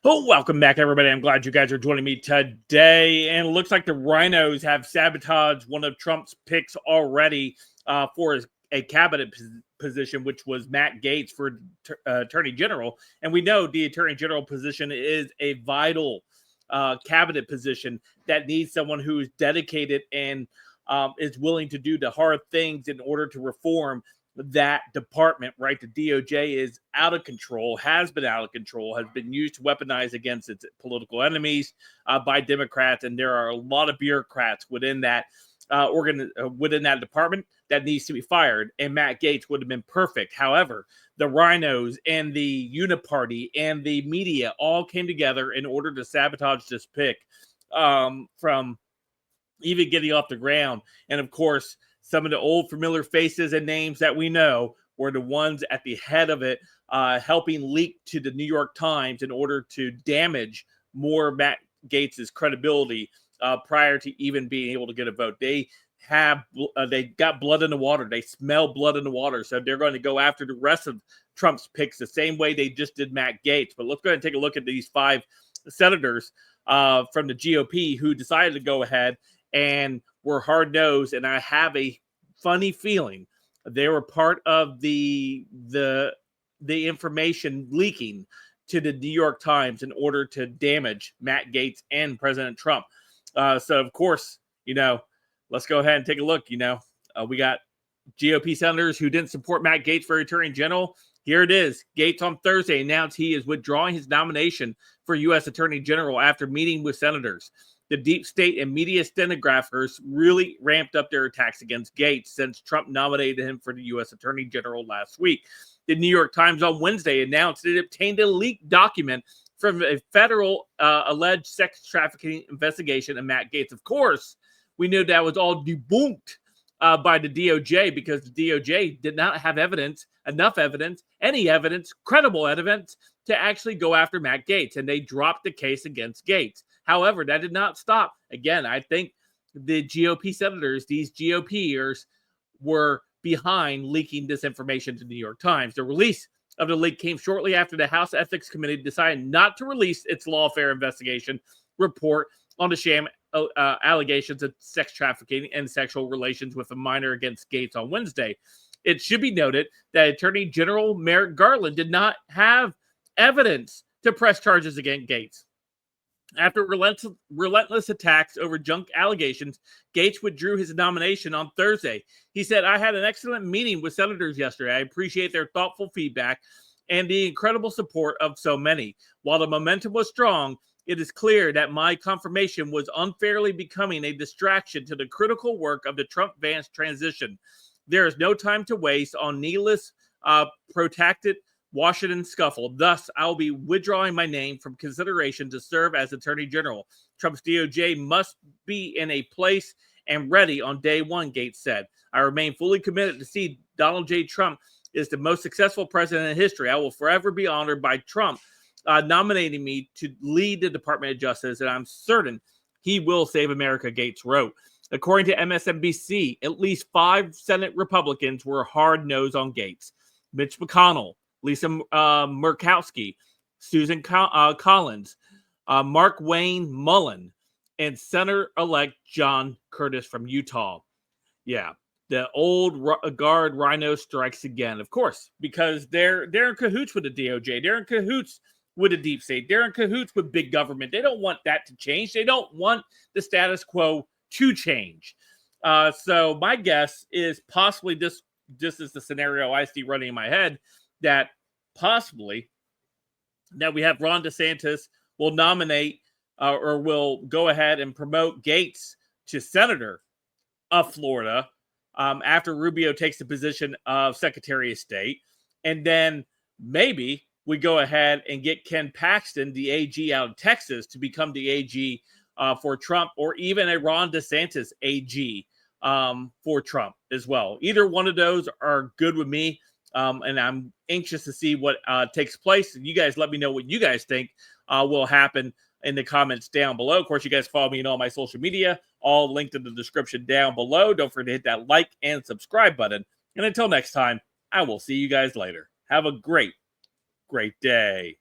Oh, welcome back, everybody. I'm glad you guys are joining me today. And it looks like the RINOS have sabotaged one of Trump's picks already for a cabinet position, which was Matt Gaetz for Attorney General. And we know the Attorney General position is a vital cabinet position that needs someone who is dedicated and is willing to do the hard things in order to reform that department, right? The DOJ is out of control, has been out of control, has been used to weaponize against its political enemies by Democrats, and there are a lot of bureaucrats within that within that department that needs to be fired. And Matt Gaetz would have been perfect. However, the RINOS and the Uniparty and the media all came together in order to sabotage this pick from even getting off the ground. And of course, some of the old familiar faces and names that we know were the ones at the head of it, helping leak to the New York Times in order to damage more Matt Gaetz's credibility prior to even being able to get a vote. They got blood in the water. They smell blood in the water. So they're going to go after the rest of Trump's picks the same way they just did Matt Gaetz. But let's go ahead and take a look at these 5 senators from the GOP who decided to go ahead and were hard-nosed, and I have a funny feeling they were part of the information leaking to the New York Times in order to damage Matt Gaetz and President Trump. So, of course, let's go ahead and take a look. We got GOP senators who didn't support Matt Gaetz for Attorney General. Here it is. Gaetz on Thursday announced he is withdrawing his nomination for U.S. Attorney General after meeting with senators. The deep state and media stenographers really ramped up their attacks against Gaetz since Trump nominated him for the U.S. Attorney General last week. The New York Times on Wednesday announced it obtained a leaked document from a federal alleged sex trafficking investigation of Matt Gaetz. Of course, we knew that was all debunked by the DOJ because the DOJ did not have enough evidence, credible evidence to actually go after Matt Gaetz, and they dropped the case against Gaetz. However, that did not stop. Again, I think the GOP senators, these GOPers, were behind leaking this information to the New York Times. The release of the leak came shortly after the House Ethics Committee decided not to release its lawfare investigation report on the sham allegations of sex trafficking and sexual relations with a minor against Gaetz on Wednesday. It should be noted that Attorney General Merrick Garland did not have evidence to press charges against Gaetz. After relentless attacks over junk allegations, Gaetz withdrew his nomination on Thursday. He said, "I had an excellent meeting with senators yesterday. I appreciate their thoughtful feedback and the incredible support of so many. While the momentum was strong, it is clear that my confirmation was unfairly becoming a distraction to the critical work of the Trump-Vance transition. There is no time to waste on needless, protracted Washington scuffle. Thus, I will be withdrawing my name from consideration to serve as Attorney General. Trump's DOJ must be in a place and ready on day one," Gaetz said. "I remain fully committed to see Donald J. Trump is the most successful president in history. I will forever be honored by Trump nominating me to lead the Department of Justice, and I'm certain he will save America," Gaetz wrote. According to MSNBC, at least 5 Senate Republicans were hard-nosed on Gaetz. Mitch McConnell, Lisa Murkowski, Susan Collins, Mark Wayne Mullen, and Senator-elect John Curtis from Utah. Yeah, the old guard rhino strikes again, of course, because they're in cahoots with the DOJ. They're in cahoots with the deep state. They're in cahoots with big government. They don't want that to change. They don't want the status quo to change. So my guess is possibly this is the scenario I see running in my head, that possibly that we have Ron DeSantis will nominate or will go ahead and promote Gaetz to senator of Florida after Rubio takes the position of Secretary of State. And then maybe we go ahead and get Ken Paxton, the AG out of Texas, to become the AG for Trump, or even a Ron DeSantis AG for Trump as well. Either one of those are good with me. And I'm anxious to see what takes place. And you guys let me know what you guys think will happen in the comments down below. Of course, you guys follow me on all my social media, all linked in the description down below. Don't forget to hit that like and subscribe button. And until next time, I will see you guys later. Have a great day.